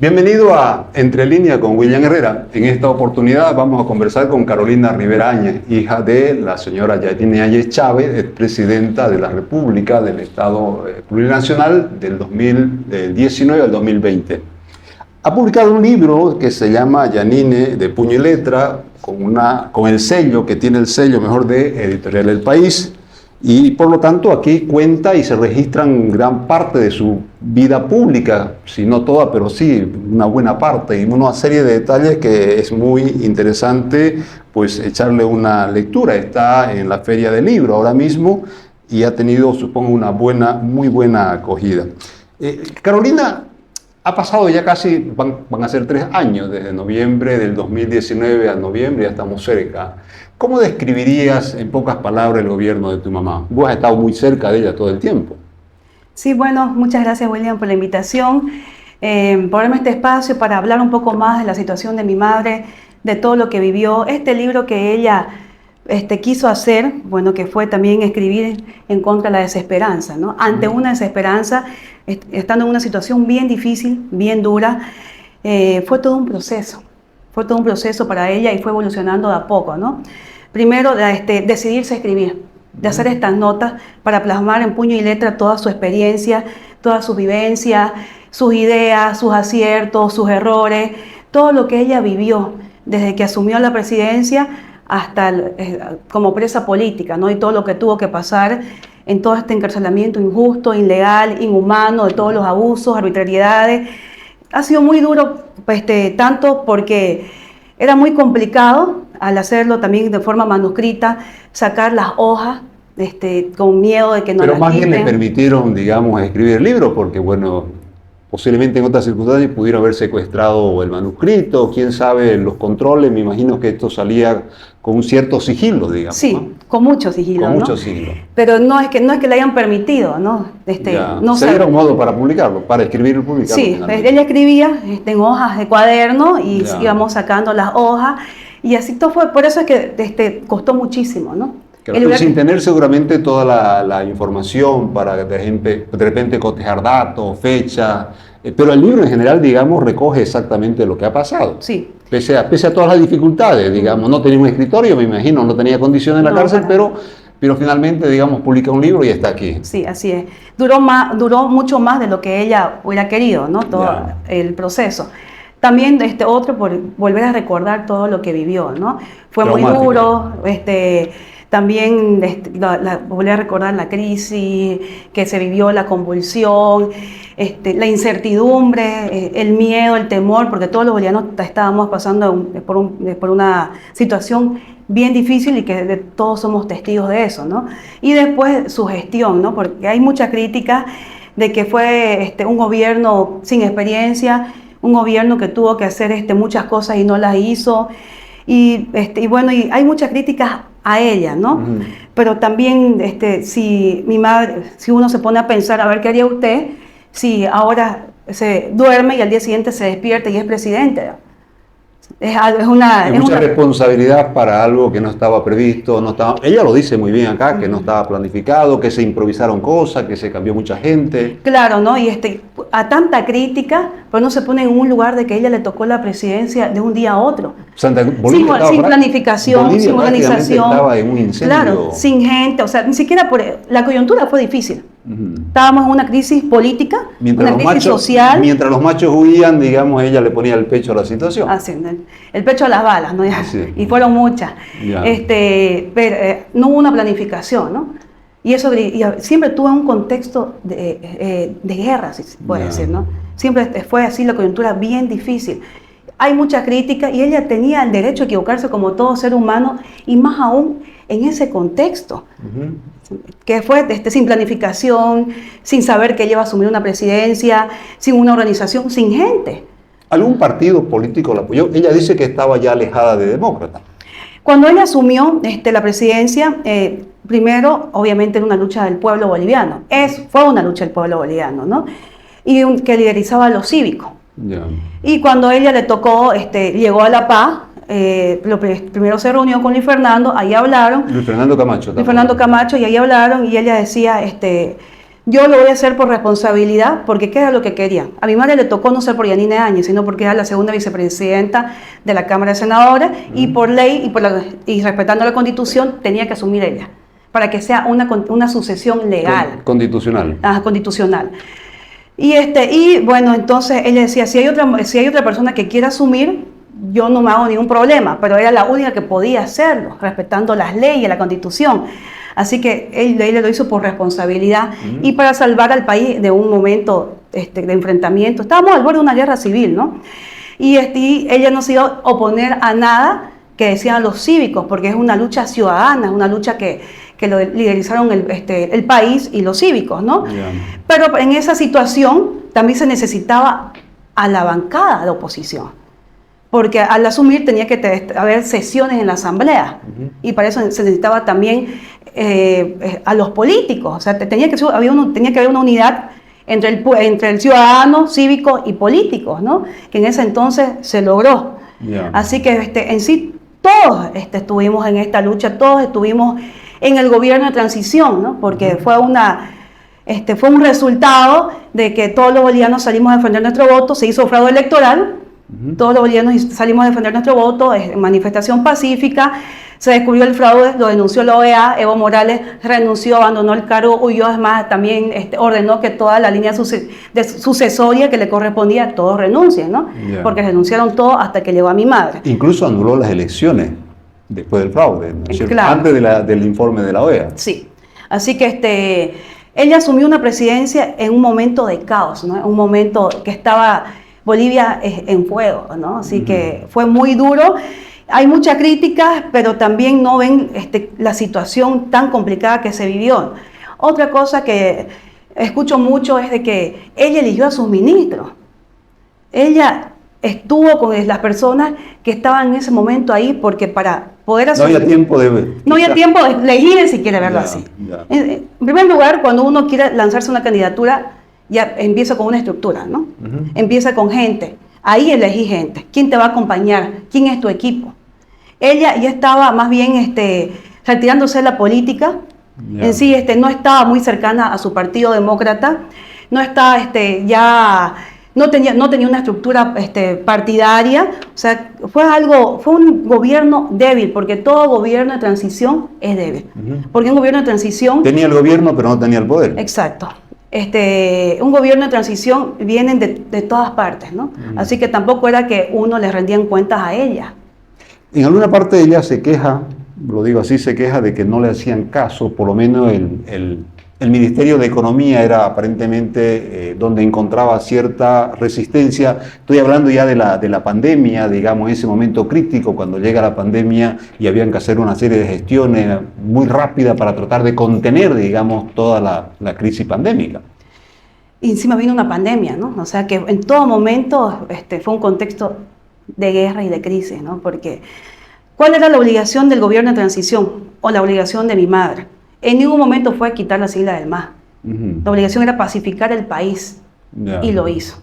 Bienvenido a Entre Líneas con William Herrera. En esta oportunidad vamos a conversar con Carolina Rivera Áñez, hija de la señora Yanine Áñez Chávez, presidenta de la República del Estado Plurinacional del 2019 al 2020. Ha publicado un libro que se llama Yanine de puño y letra, con el sello, que tiene el sello mejor de Editorial El País. Y por lo tanto aquí cuenta y se registran gran parte de su vida pública, si no toda, pero sí una buena parte, y una serie de detalles que es muy interesante pues echarle una lectura. Está en la Feria del Libro ahora mismo y ha tenido, supongo, una muy buena acogida. Carolina, ha pasado ya casi, van a ser 3 años, desde noviembre del 2019 a noviembre, ya estamos cerca. ¿Cómo describirías en pocas palabras el gobierno de tu mamá? Vos has estado muy cerca de ella todo el tiempo. Sí, bueno, muchas gracias, William, por la invitación, por darme este espacio para hablar un poco más de la situación de mi madre, de todo lo que vivió. Este libro que ella quiso hacer, bueno, que fue también escribir en contra de la desesperanza, ¿no? Ante una desesperanza, estando en una situación bien difícil, bien dura, fue todo un proceso. Fue todo un proceso para ella y fue evolucionando de a poco, ¿no? Primero, decidirse a escribir, de hacer estas notas para plasmar en puño y letra toda su experiencia, todas sus vivencias, sus ideas, sus aciertos, sus errores, todo lo que ella vivió desde que asumió la presidencia hasta como presa política, ¿no? Y todo lo que tuvo que pasar en todo este encarcelamiento injusto, ilegal, inhumano, de todos los abusos, arbitrariedades. Ha sido muy duro, tanto porque era muy complicado al hacerlo también de forma manuscrita, sacar las hojas con miedo de que no las quiten. Pero más bien le permitieron, digamos, escribir el libro, porque bueno, posiblemente en otras circunstancias pudieron haber secuestrado el manuscrito, quién sabe, los controles. Me imagino que esto salía con un cierto sigilo, digamos. Sí, ¿no? Con mucho sigilo, con ¿no? Mucho sigilo. Pero no es que le hayan permitido, ¿no? No se diera un modo para publicarlo, para escribirlo y publicarlo. Sí, ella escribía en hojas de cuaderno y íbamos sacando las hojas y así todo fue. Por eso es que costó muchísimo, ¿no? Claro, sin tener seguramente toda la información para de repente cotejar datos, fechas, pero el libro en general, digamos, recoge exactamente lo que ha pasado. Sí. Pese a todas las dificultades, digamos, no tenía un escritorio, me imagino, no tenía condiciones en la cárcel, pero finalmente, digamos, publica un libro y está aquí. Sí, así es. Duró mucho más de lo que ella hubiera querido, ¿no? Todo el proceso. También otro por volver a recordar todo lo que vivió, ¿no? Fue muy duro, también volver a recordar la crisis que se vivió, la convulsión, la incertidumbre, el miedo, el temor, porque todos los bolivianos estábamos pasando por una situación bien difícil y que todos somos testigos de eso, ¿no? Y después su gestión, ¿no? Porque hay mucha crítica de que fue un gobierno sin experiencia, un gobierno que tuvo que hacer muchas cosas y no las hizo. Y bueno, y hay muchas críticas a ella, ¿no? Pero también, si uno se pone a pensar, a ver qué haría usted si ahora se duerme y al día siguiente se despierta y es presidente. Es mucha responsabilidad para algo que no estaba previsto, ella lo dice muy bien acá, que no estaba planificado, que se improvisaron cosas, que se cambió mucha gente. Claro, ¿no? Y a tanta crítica, pues no se pone en un lugar de que ella le tocó la presidencia de un día a otro. Sin planificación, Bolivia sin organización. Estaba en un incendio. Claro, sin gente, o sea, ni siquiera la coyuntura fue difícil. Estábamos en una crisis política, una crisis social. Mientras los machos huían, digamos, ella le ponía el pecho a la situación. Así, el pecho a las balas, ¿no? Y fueron muchas. Pero no hubo una planificación, ¿no? Y siempre tuvo un contexto de guerra, si se puede decir, ¿no? Siempre fue así la coyuntura bien difícil. Hay mucha crítica y ella tenía el derecho a equivocarse como todo ser humano y más aún en ese contexto. Que fue sin planificación, sin saber que ella iba a asumir una presidencia, sin una organización, sin gente. ¿Algún partido político la apoyó? Ella dice que estaba ya alejada de demócrata. Cuando ella asumió la presidencia, primero, obviamente, era una lucha del pueblo boliviano. Fue una lucha del pueblo boliviano, ¿no? Y que liderizaba a los cívicos. Y cuando ella le tocó, llegó a La Paz, primero se reunió con Luis Fernando, ahí hablaron. Luis Fernando Camacho. Luis Fernando Camacho, y ahí hablaron, y ella decía, yo lo voy a hacer por responsabilidad, porque ¿qué era lo que querían? A mi madre le tocó no ser por Yanine Áñez, sino porque era la segunda vicepresidenta de la Cámara de Senadores, y por ley y respetando la Constitución tenía que asumir ella, para que sea una sucesión legal. Constitucional. Constitucional. Y bueno, entonces ella decía, si hay otra persona que quiera asumir, yo no me hago ningún problema, pero era la única que podía hacerlo, respetando las leyes, la Constitución. Así que ella lo hizo por responsabilidad y para salvar al país de un momento de enfrentamiento. Estábamos al borde de una guerra civil, ¿no? Y ella no se iba a oponer a nada que decían los cívicos, porque es una lucha ciudadana, es una lucha que lo liderizaron el país y los cívicos, ¿no? Yeah. Pero en esa situación también se necesitaba a la bancada de oposición, porque al asumir tenía que haber sesiones en la asamblea, y para eso se necesitaba también a los políticos, o sea, tenía que haber una unidad entre el ciudadano, cívico y políticos, ¿no? Que en ese entonces se logró. Yeah. Así que en sí todos estuvimos en esta lucha, todos estuvimos en el gobierno de transición, ¿no? Porque fue un resultado de que todos los bolivianos salimos a defender nuestro voto, se hizo fraude electoral, todos los bolivianos salimos a defender nuestro voto, manifestación pacífica, se descubrió el fraude, lo denunció la OEA, Evo Morales renunció, abandonó el cargo, huyó, además también ordenó que toda la línea sucesoria que le correspondía, todos renuncien, ¿no? Yeah. Porque renunciaron todos hasta que llegó a mi madre. Incluso anuló las elecciones después del fraude, ¿no? Claro. Antes del informe de la OEA. Sí, así que ella asumió una presidencia en un momento de caos, ¿no? Un momento que estaba Bolivia en fuego, ¿no? Así que fue muy duro. Hay muchas críticas, pero también no ven la situación tan complicada que se vivió. Otra cosa que escucho mucho es de que ella eligió a sus ministros. Ella estuvo con las personas que estaban en ese momento ahí, porque para poder asumir... No había tiempo de... No había tiempo de elegir, si quiere verlo así. En primer lugar, cuando uno quiere lanzarse una candidatura, ya empieza con una estructura, ¿no? Empieza con gente. Ahí elegí gente. ¿Quién te va a acompañar? ¿Quién es tu equipo? Ella ya estaba más bien retirándose de la política. En sí no estaba muy cercana a su partido demócrata. No estaba no tenía una estructura partidaria. O sea, fue un gobierno débil, porque todo gobierno de transición es débil. Porque un gobierno de transición... Tenía el gobierno, pero no tenía el poder. Exacto. Un gobierno de transición vienen de todas partes, ¿no? Así que tampoco era que uno le rendían cuentas a ella. En alguna parte ella se queja, lo digo así, se queja de que no le hacían caso, por lo menos el Ministerio de Economía era aparentemente donde encontraba cierta resistencia. Estoy hablando ya de la pandemia, digamos, ese momento crítico cuando llega la pandemia y habían que hacer una serie de gestiones muy rápidas para tratar de contener, digamos, toda la crisis pandémica. Y encima vino una pandemia, ¿no? O sea que en todo momento fue un contexto de guerra y de crisis, ¿no? Porque ¿cuál era la obligación del gobierno de transición o la obligación de mi madre? En ningún momento fue quitar la sigla del MAS. La obligación era pacificar el país, y lo hizo.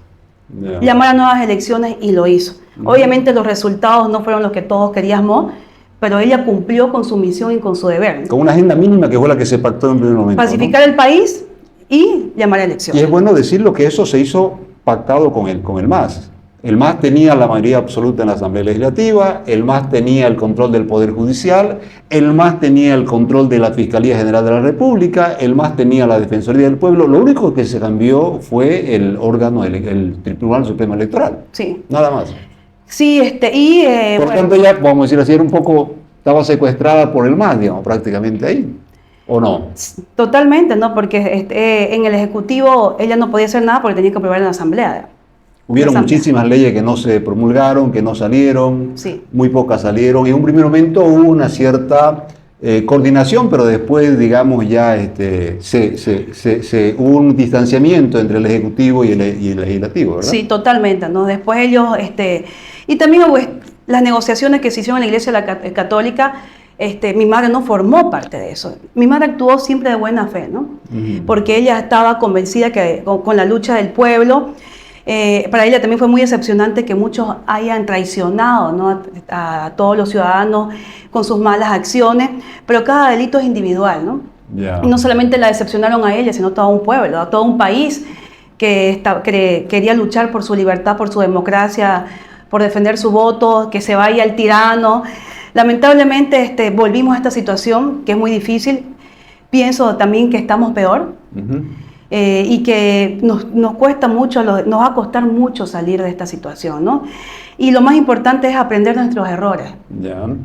Llamar a nuevas elecciones, y lo hizo. Obviamente los resultados no fueron los que todos queríamos, pero ella cumplió con su misión y con su deber, ¿no? Con una agenda mínima que fue la que se pactó en primer momento. Pacificar, ¿no?, el país y llamar a elecciones. Y es bueno decirlo que eso se hizo pactado con el MAS. El MAS tenía la mayoría absoluta en la Asamblea Legislativa, el MAS tenía el control del Poder Judicial, el MAS tenía el control de la Fiscalía General de la República, el MAS tenía la Defensoría del Pueblo. Lo único que se cambió fue el órgano, el Tribunal Supremo Electoral. Sí. Nada más. Sí, por tanto, ya, vamos a decir así, era un poco, estaba secuestrada por el MAS, digamos, prácticamente ahí. ¿O no? Totalmente, ¿no? Porque en el Ejecutivo ella no podía hacer nada porque tenía que aprobar en la Asamblea. Hubieron muchísimas leyes que no se promulgaron, que no salieron, sí. Muy pocas salieron. En un primer momento hubo una cierta coordinación, pero después, digamos, ya hubo un distanciamiento entre el Ejecutivo y el Legislativo, ¿verdad? Sí, totalmente, ¿no? Después ellos, y también hubo las negociaciones que se hicieron en la Iglesia Católica. Mi madre no formó parte de eso. Mi madre actuó siempre de buena fe, ¿no? Porque ella estaba convencida que con la lucha del pueblo, para ella también fue muy decepcionante que muchos hayan traicionado, ¿no?, a todos los ciudadanos con sus malas acciones, pero cada delito es individual, ¿no? Ya. Y no solamente la decepcionaron a ella, sino a todo un pueblo, a todo un país que quería luchar por su libertad, por su democracia, por defender su voto, que se vaya el tirano. Lamentablemente volvimos a esta situación que es muy difícil. Pienso también que estamos peor. Y que nos cuesta mucho, nos va a costar mucho salir de esta situación, ¿no? Y lo más importante es aprender nuestros errores.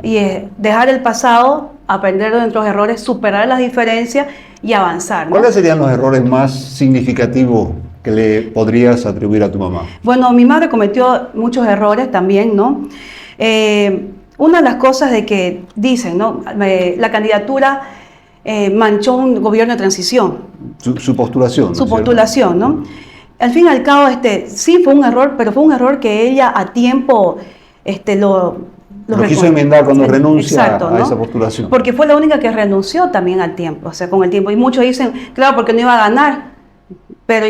Y dejar el pasado, aprender de nuestros errores, superar las diferencias y avanzar, ¿no? ¿Cuáles serían los errores más significativos que le podrías atribuir a tu mamá? Bueno, mi madre cometió muchos errores también, ¿no? Una de las cosas de que dicen, ¿no? La candidatura manchó un gobierno de transición. Su postulación. Su postulación, ¿no? Al fin y al cabo, sí fue un error, pero fue un error que ella a tiempo lo quiso enmendar cuando renuncia. Exacto, a ¿no? esa postulación. Porque fue la única que renunció también al tiempo, o sea, con el tiempo. Y muchos dicen, claro, porque no iba a ganar, pero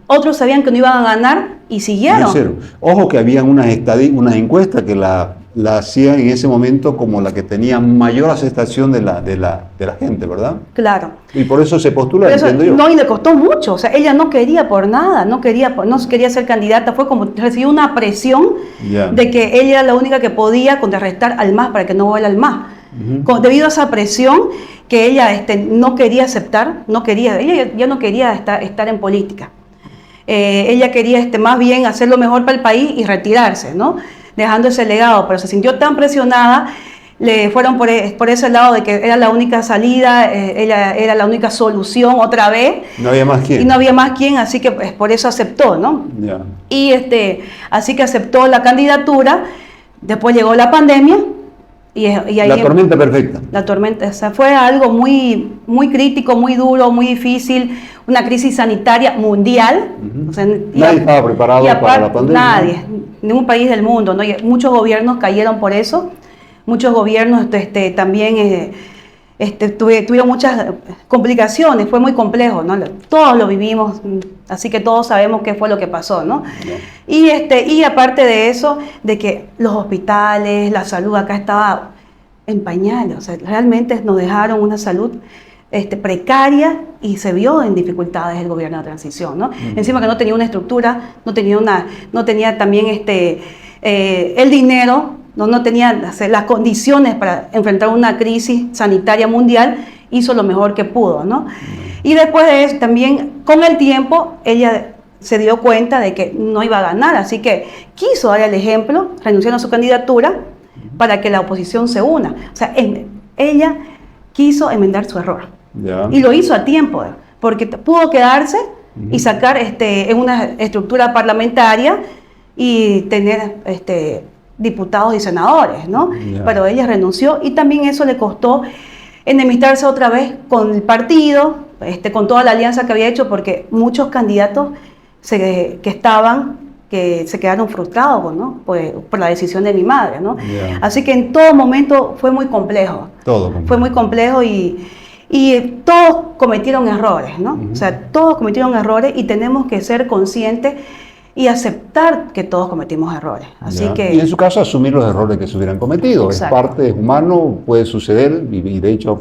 otros sabían que no iban a ganar y siguieron. Ojo que habían unas encuestas que la hacían en ese momento como la que tenía mayor aceptación de la gente, ¿verdad? Claro. Y por eso se postula, eso, entiendo yo. No, y le costó mucho, o sea, ella no quería por nada, no quería ser candidata, fue como recibió una presión de que ella era la única que podía contrarrestar al MAS para que no vuelva al MAS. Debido a esa presión que ella no quería aceptar, ella ya no quería estar en política. Ella quería más bien hacer lo mejor para el país y retirarse, ¿no? Dejando ese legado, pero se sintió tan presionada, le fueron por ese lado de que era la única salida, ella era la única solución otra vez. No había más quien. Y no había más quien, así que por eso aceptó, ¿no? Ya. Y así que aceptó la candidatura, después llegó la pandemia. Y ahí la tormenta perfecta. La tormenta, o sea, fue algo muy, muy crítico, muy duro, muy difícil, una crisis sanitaria mundial. O sea, nadie estaba preparado para la pandemia. Nadie, ningún país del mundo, ¿no? Y muchos gobiernos cayeron por eso, muchos gobiernos también tuvieron muchas complicaciones, fue muy complejo, ¿no? Todos lo vivimos, así que todos sabemos qué fue lo que pasó, ¿no? Y aparte de eso, de que los hospitales, la salud acá estaba en pañales, o sea, realmente nos dejaron una salud precaria y se vio en dificultades el gobierno de transición, ¿no? Encima que no tenía una estructura, no tenía también el dinero, no tenía las condiciones para enfrentar una crisis sanitaria mundial, hizo lo mejor que pudo, ¿no? Y después de eso, también con el tiempo, ella se dio cuenta de que no iba a ganar, así que quiso dar el ejemplo, renunciando a su candidatura, para que la oposición se una. O sea, ella quiso enmendar su error. Y lo hizo a tiempo, porque pudo quedarse y sacar en una estructura parlamentaria y tener diputados y senadores, ¿no? Pero ella renunció y también eso le costó enemistarse otra vez con el partido, con toda la alianza que había hecho, porque muchos candidatos que se quedaron frustrados, ¿no? por la decisión de mi madre, ¿no? Así que en todo momento fue muy complejo. Fue muy complejo y todos cometieron errores, ¿no? O sea, todos cometieron errores y tenemos que ser conscientes y aceptar que todos cometimos errores. Así que, y en su caso asumir los errores que se hubieran cometido. Exacto. Es parte, es humano, puede suceder y de hecho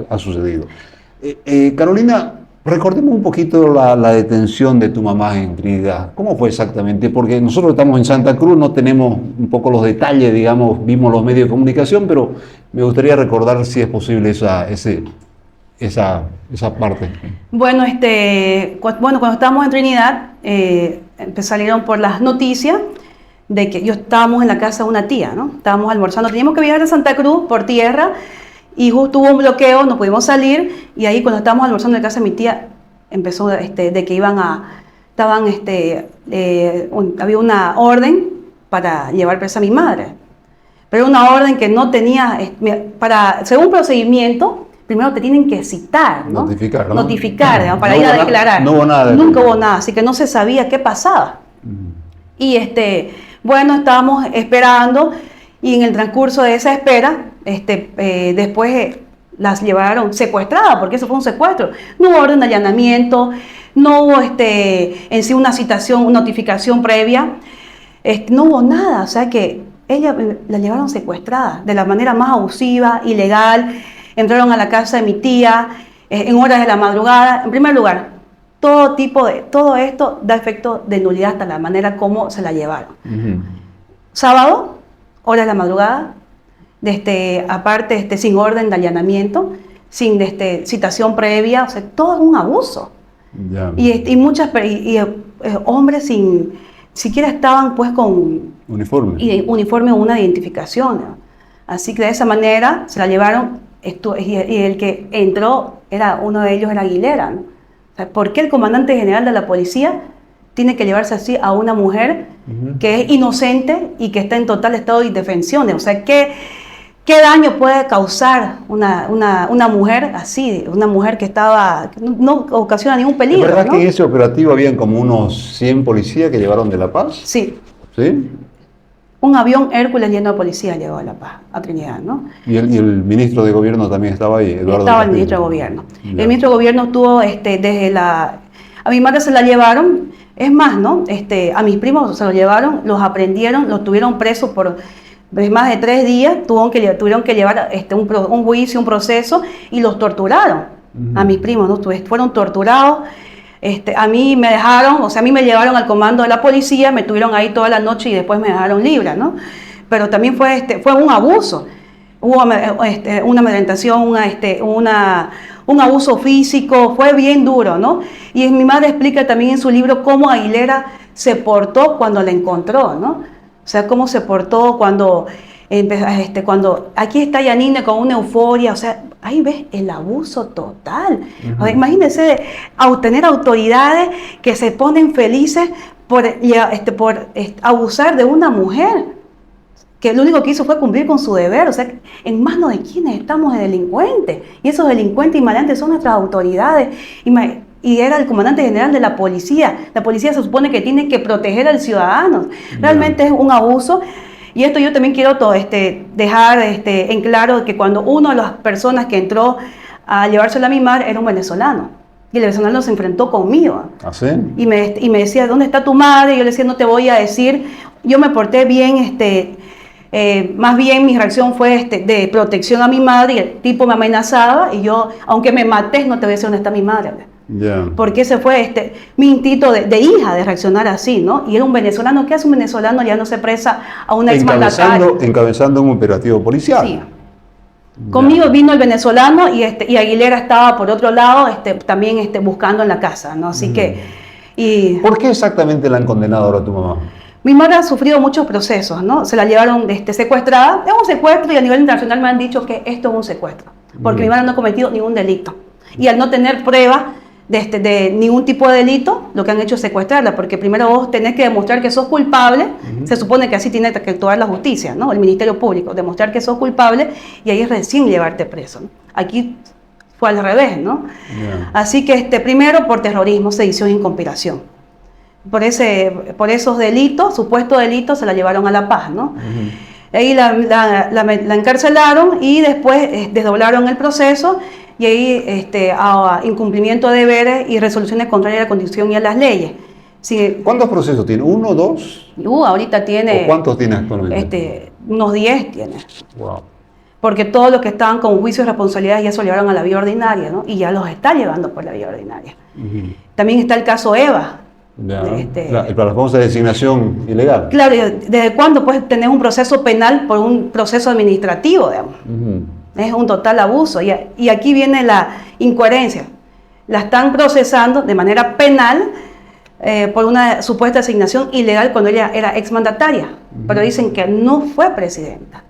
ha sucedido. Carolina, recordemos un poquito la detención de tu mamá en Trinidad. ¿Cómo fue exactamente? Porque nosotros estamos en Santa Cruz, no tenemos un poco los detalles, digamos, vimos los medios de comunicación, pero me gustaría recordar si es posible esa parte. Bueno, cuando estábamos en Trinidad, salieron por las noticias de que estábamos en la casa de una tía, ¿no? Estábamos almorzando, teníamos que viajar a Santa Cruz por tierra y justo hubo un bloqueo, no pudimos salir y ahí cuando estábamos almorzando en la casa de mi tía empezó de que había una orden para llevar presa a mi madre, pero una orden que no tenía, según procedimiento, primero te tienen que citar, ¿no? Notificar, ¿no? Notificar, ¿no? Para ir a declarar. No hubo nada. Nunca hubo nada, así que no se sabía qué pasaba. Y bueno, estábamos esperando y en el transcurso de esa espera, después las llevaron secuestradas, porque eso fue un secuestro. No hubo orden de allanamiento, no hubo en sí una citación, una notificación previa, no hubo nada, o sea que ella la llevaron secuestrada de la manera más abusiva, ilegal. Entraron a la casa de mi tía, en horas de la madrugada. En primer lugar, todo esto da efecto de nulidad hasta la manera como se la llevaron. Sábado, horas de la madrugada, aparte sin orden de allanamiento, sin citación previa, o sea, todo es un abuso. Ya. Y hombres sin siquiera estaban pues con uniforme o una identificación, ¿no? Así que de esa manera se la llevaron, y el que entró, uno de ellos era Aguilera, ¿no? O sea, ¿por qué el comandante general de la policía tiene que llevarse así a una mujer que es inocente y que está en total estado de indefensión? O sea, ¿qué daño puede causar una mujer así, una mujer que no ocasiona ningún peligro? ¿Es verdad, ¿no? que en ese operativo habían como unos 100 policías que llevaron de La Paz? Sí. ¿Sí? Un avión Hércules lleno de policía llegó a La Paz, a Trinidad, ¿no? ¿Y el ministro de gobierno también estaba ahí, Eduardo? Estaba el ministro de gobierno. Ya. El ministro de gobierno estuvo a mi madre se la llevaron, es más, ¿no? A mis primos se lo llevaron, los aprendieron, los tuvieron presos por más de 3 días, tuvieron que llevar un juicio, un proceso, y los torturaron. A mis primos, ¿no? Fueron torturados. A mí me dejaron, o sea, a mí me llevaron al comando de la policía, me tuvieron ahí toda la noche y después me dejaron libre, ¿no? Pero también fue un abuso. Hubo una amedrentación, un abuso físico, fue bien duro, ¿no? Y mi madre explica también en su libro cómo Aguilera se portó cuando la encontró, ¿no? O sea, cómo se portó cuando aquí está Yanine con una euforia, o sea, ahí ves el abuso total. O sea, imagínense tener autoridades que se ponen felices por abusar de una mujer, que lo único que hizo fue cumplir con su deber. O sea, en manos de quienes estamos de delincuentes, y esos delincuentes y maleantes son nuestras autoridades. Y era el comandante general de la policía. La policía se supone que tiene que proteger al ciudadano. Realmente es un abuso. Y esto yo también quiero dejar en claro que cuando una de las personas que entró a llevársela a mi madre era un venezolano. Y el venezolano se enfrentó conmigo. ¿Ah, sí? Y me decía, ¿dónde está tu madre? Y yo le decía, no te voy a decir. Yo me porté bien, más bien mi reacción fue de protección a mi madre, y el tipo me amenazaba, y yo, aunque me mates, no te voy a decir dónde está mi madre. Yeah. Porque ese fue mi instinto de hija, de reaccionar así, ¿no? Y era un venezolano. ¿Qué hace un venezolano? Ya no se presa a una exmandataria. Encabezando un operativo policial. Sí. Conmigo vino el venezolano, y Aguilera estaba por otro lado, también buscando en la casa, ¿no? Así que... ¿Por qué exactamente la han condenado ahora a tu mamá? Mi madre ha sufrido muchos procesos, ¿no? Se la llevaron secuestrada. Es un secuestro, y a nivel internacional me han dicho que esto es un secuestro, porque mi madre no ha cometido ningún delito. Y al no tener pruebas de ningún tipo de delito, lo que han hecho es secuestrarla, porque primero vos tenés que demostrar que sos culpable. Se supone que así tiene que actuar la justicia, ¿no? El Ministerio Público, demostrar que sos culpable, y ahí es recién llevarte preso, ¿no? Aquí fue al revés, ¿no? Así que primero por terrorismo, sedición y conspiración. Por esos delitos, supuestos delitos, se la llevaron a La Paz, ¿no? Ahí la encarcelaron, y después desdoblaron el proceso, y ahí a incumplimiento de deberes y resoluciones contrarias a la Constitución y a las leyes. Sí. ¿Cuántos procesos tiene? ¿1, 2? Ahorita tiene... ¿O cuántos tiene actualmente? Unos 10 tiene. Wow. Porque todos los que estaban con juicio de responsabilidad ya se lo llevaron a la vía ordinaria, ¿no? Y ya los está llevando por la vía ordinaria. También está el caso Eva. Para la famosa designación ilegal. Claro, ¿desde cuándo puedes tener un proceso penal por un proceso administrativo, digamos? Es un total abuso. Y aquí viene la incoherencia. La están procesando de manera penal por una supuesta asignación ilegal cuando ella era exmandataria. Pero dicen que no fue presidenta.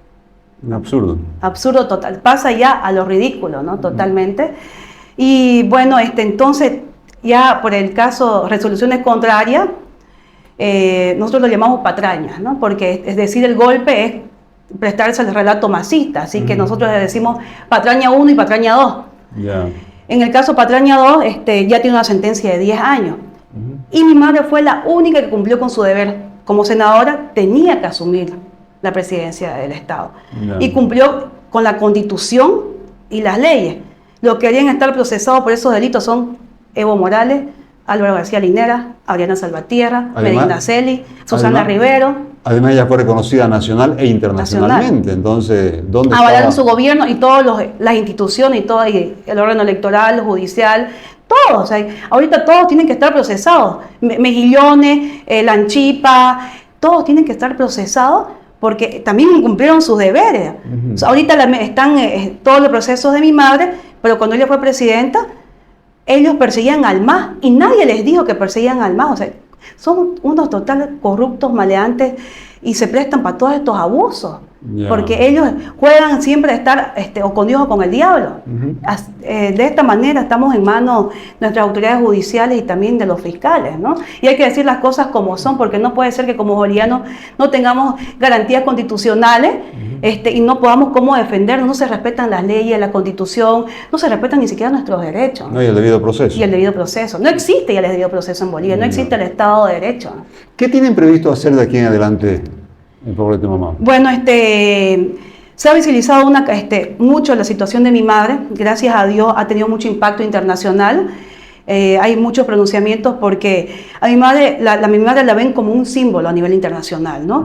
Un absurdo. Absurdo total. Pasa ya a lo ridículo, ¿no? Totalmente. Y bueno, entonces, ya por el caso resoluciones contrarias, nosotros lo llamamos patrañas, ¿no? Porque es decir, el golpe es prestarse al relato masista, así que nosotros le decimos patraña 1 y patraña 2. En el caso patraña 2, ya tiene una sentencia de 10 años. Y mi madre fue la única que cumplió con su deber. Como senadora tenía que asumir la presidencia del Estado. Y cumplió con la Constitución y las leyes. Los que querían estar procesados por esos delitos son Evo Morales, Álvaro García Linera, Adriana Salvatierra, Además- Medina Celi, Susana además- Rivero. Además, ella fue reconocida nacional e internacionalmente. Entonces, ¿dónde Avalaron estaba? su gobierno y todas las instituciones y todo, y el órgano electoral, judicial, todos. O sea, ahorita todos tienen que estar procesados. Mejillones, Lanchipa, todos tienen que estar procesados porque también cumplieron sus deberes. O sea, ahorita están todos los procesos de mi madre, pero cuando ella fue presidenta, ellos perseguían al MAS y nadie les dijo que perseguían al MAS. O sea, son unos totales corruptos, maleantes y se prestan para todos estos abusos. Ya. Porque ellos juegan siempre a estar o con Dios o con el diablo. De esta manera estamos en manos de nuestras autoridades judiciales y también de los fiscales, ¿no? Y hay que decir las cosas como son, porque no puede ser que como bolivianos no tengamos garantías constitucionales y no podamos cómo defendernos. No se respetan las leyes, la constitución, no se respetan ni siquiera nuestros derechos. No hay el debido proceso. Y el debido proceso. No existe ya el debido proceso en Bolivia, no existe el Estado de Derecho. ¿Qué tienen previsto hacer de aquí en adelante en favor de tu mamá? Bueno, se ha visibilizado mucho la situación de mi madre. Gracias a Dios ha tenido mucho impacto internacional. Hay muchos pronunciamientos porque a mi madre, mi madre la ven como un símbolo a nivel internacional, ¿no?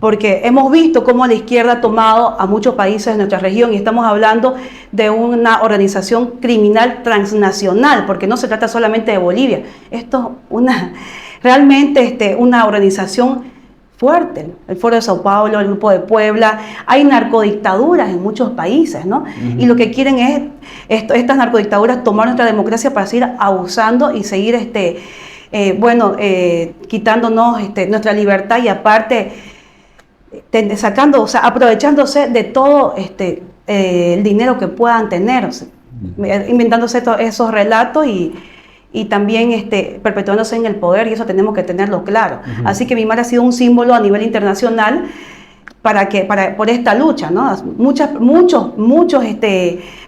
Porque hemos visto cómo la izquierda ha tomado a muchos países de nuestra región y estamos hablando de una organización criminal transnacional, porque no se trata solamente de Bolivia. Esto es realmente una organización fuerte, el Foro de Sao Paulo, el Grupo de Puebla, hay narcodictaduras en muchos países, ¿no? Y lo que quieren es estas narcodictaduras tomar nuestra democracia para seguir abusando y seguir quitándonos nuestra libertad y aparte sacando, o sea, aprovechándose de todo el dinero que puedan tener, o sea, inventándose esos relatos y también perpetuándose en el poder, y eso tenemos que tenerlo claro. Así que mi madre ha sido un símbolo a nivel internacional por esta lucha, ¿no? Muchos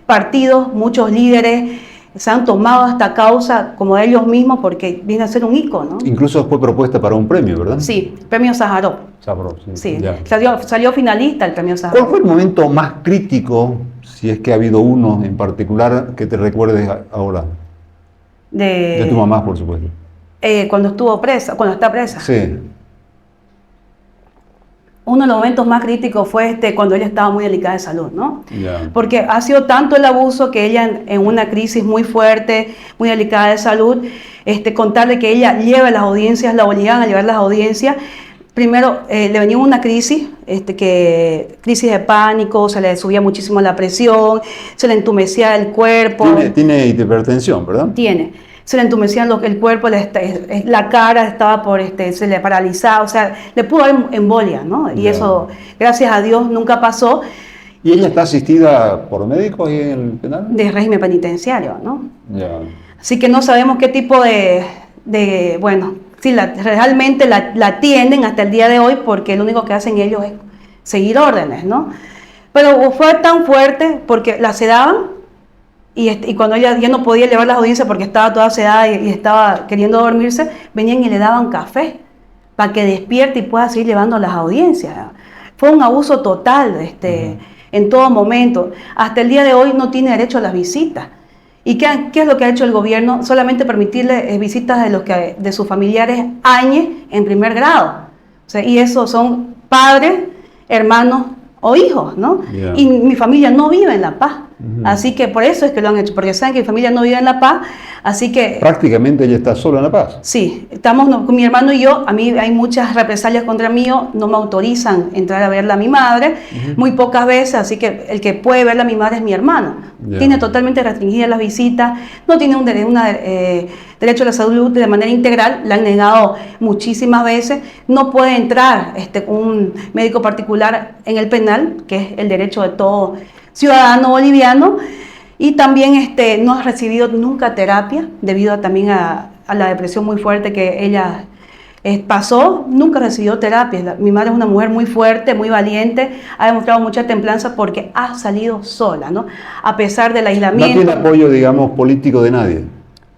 partidos, muchos líderes se han tomado esta causa como de ellos mismos porque viene a ser un ícono, ¿no? Incluso fue propuesta para un premio, ¿verdad? Sí, premio Sájarov. Sájarov, Sí, ya. salió finalista el premio ¿Cuál Sájarov. fue el momento más crítico, si es que ha habido uno en particular, que te recuerdes ahora? De tu mamá, por supuesto. Cuando estuvo presa, cuando está presa. Sí. Uno de los momentos más críticos fue cuando ella estaba muy delicada de salud, ¿no? Ya. Porque ha sido tanto el abuso que ella en una crisis muy fuerte, muy delicada de salud, contarle que ella lleva las audiencias, la obligaban a llevar las audiencias. Primero le venía una crisis, crisis de pánico, se le subía muchísimo la presión, se le entumecía el cuerpo. Tiene hipertensión, ¿verdad? Tiene. Se le entumecía el cuerpo, la cara estaba se le paralizaba, o sea, le pudo dar embolia, ¿no? Y eso, gracias a Dios, nunca pasó. ¿Y ella está asistida por médicos ahí en el penal? De régimen penitenciario, ¿no? Ya. Así que no sabemos qué tipo bueno, sí, realmente la tienen hasta el día de hoy porque lo único que hacen ellos es seguir órdenes, ¿no? Pero fue tan fuerte porque la sedaban y cuando ella ya no podía llevar las audiencias porque estaba toda sedada y estaba queriendo dormirse, venían y le daban café para que despierte y pueda seguir llevando las audiencias. Fue un abuso total en todo momento. Hasta el día de hoy no tiene derecho a las visitas. ¿Y qué es lo que ha hecho el gobierno? Solamente permitirle visitas de sus familiares añes en primer grado. O sea, y esos son padres, hermanos o hijos, ¿no? Yeah. Y mi familia no vive en La Paz. Así que por eso es que lo han hecho, porque saben que mi familia no vive en La Paz, así que... Prácticamente ella está sola en La Paz. Sí, estamos con mi hermano y yo, a mí hay muchas represalias contra mí, no me autorizan entrar a verla a mi madre, muy pocas veces, así que el que puede verla a mi madre es mi hermano. Yeah. Tiene totalmente restringidas las visitas, no tiene un derecho a la salud de manera integral, la han negado muchísimas veces, no puede entrar un médico particular en el penal, que es el derecho de todo ciudadano boliviano, y también no ha recibido nunca terapia debido también a la depresión muy fuerte que ella pasó, nunca recibió terapia. Mi madre es una mujer muy fuerte, muy valiente, ha demostrado mucha templanza porque ha salido sola, ¿no? A pesar del aislamiento. No tiene apoyo, digamos, político de nadie.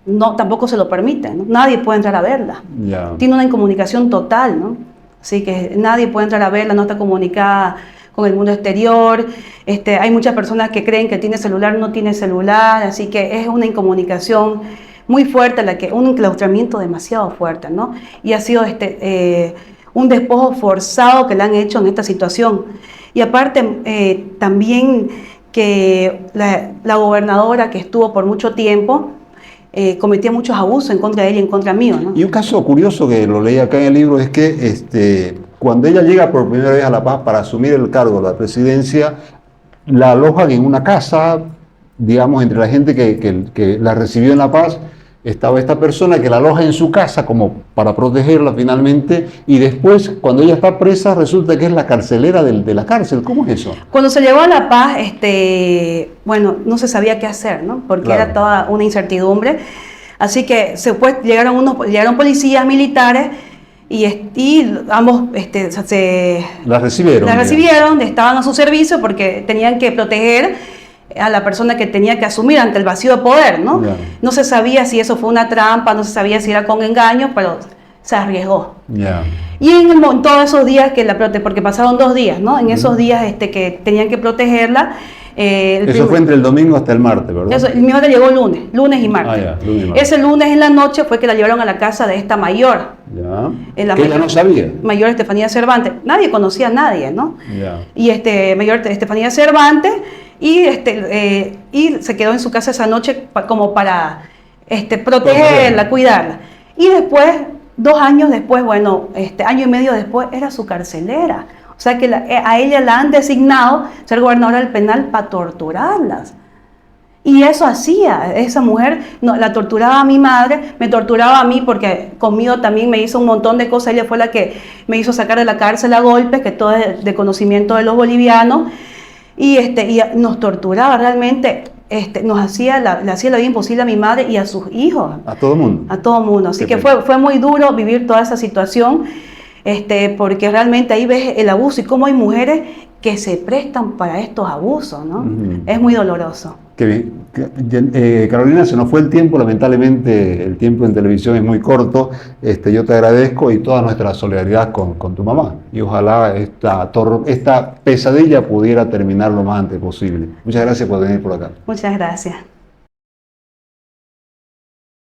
No, tampoco se lo permiten, ¿no? Nadie puede entrar a verla. Ya. Tiene una incomunicación total, ¿no? Así que nadie puede entrar a verla, no está comunicada con el mundo exterior. Hay muchas personas que creen que tiene celular, no tiene celular, así que es una incomunicación muy fuerte, un enclaustramiento demasiado fuerte, ¿no? Y ha sido un despojo forzado que le han hecho en esta situación. Y aparte, también que la gobernadora que estuvo por mucho tiempo cometía muchos abusos en contra de ella y en contra mío, ¿no? Y un caso curioso que lo leí acá en el libro es que cuando ella llega por primera vez a La Paz para asumir el cargo de la presidencia, la alojan en una casa, digamos, entre la gente que la recibió en La Paz. Estaba esta persona que la aloja en su casa como para protegerla finalmente, y después, cuando ella está presa, resulta que es la carcelera de la cárcel. ¿Cómo es eso? Cuando se llegó a La Paz, bueno, no se sabía qué hacer, ¿no? Porque Claro. era toda una incertidumbre. Así que llegaron policías militares y ambos La recibieron. la digamos. recibieron, estaban a su servicio porque tenían que proteger a la persona que tenía que asumir ante el vacío de poder, ¿no? Ya. No se sabía si eso fue una trampa, no se sabía si era con engaño, pero se arriesgó. Ya. Y en todos esos días porque pasaron 2 días, ¿no? En esos días que tenían que protegerla. Eso fue entre el domingo hasta el martes, ¿verdad? Mi madre llegó lunes y martes. Ah, ya, lunes y martes. Ese lunes en la noche fue que la llevaron a la casa de esta mayor. Ya. En la Que ella no sabía. Mayor Estefanía Cervantes. Nadie conocía a nadie, ¿no? Ya. Y mayor Estefanía Cervantes, y se quedó en su casa esa noche como para protegerla, cuidarla. Y después, 2 años después, bueno, año y medio después, era su carcelera. O sea que a ella la han designado ser gobernadora del penal para torturarlas. Y eso hacía, esa mujer la torturaba a mi madre, me torturaba a mí porque conmigo también me hizo un montón de cosas. Ella fue la que me hizo sacar de la cárcel a golpes, que todo es de conocimiento de los bolivianos. Y nos torturaba realmente, le hacía la vida imposible a mi madre y a sus hijos. A todo el mundo. A todo mundo. Así Qué que pena. fue muy duro vivir toda esa situación, porque realmente ahí ves el abuso y cómo hay mujeres que se prestan para estos abusos, ¿no? Ujú. Es muy doloroso. Qué bien. Carolina, se nos fue el tiempo, lamentablemente el tiempo en televisión es muy corto. Yo te agradezco y toda nuestra solidaridad con tu mamá. Y ojalá esta pesadilla pudiera terminar lo más antes posible. Muchas gracias por venir por acá. Muchas gracias.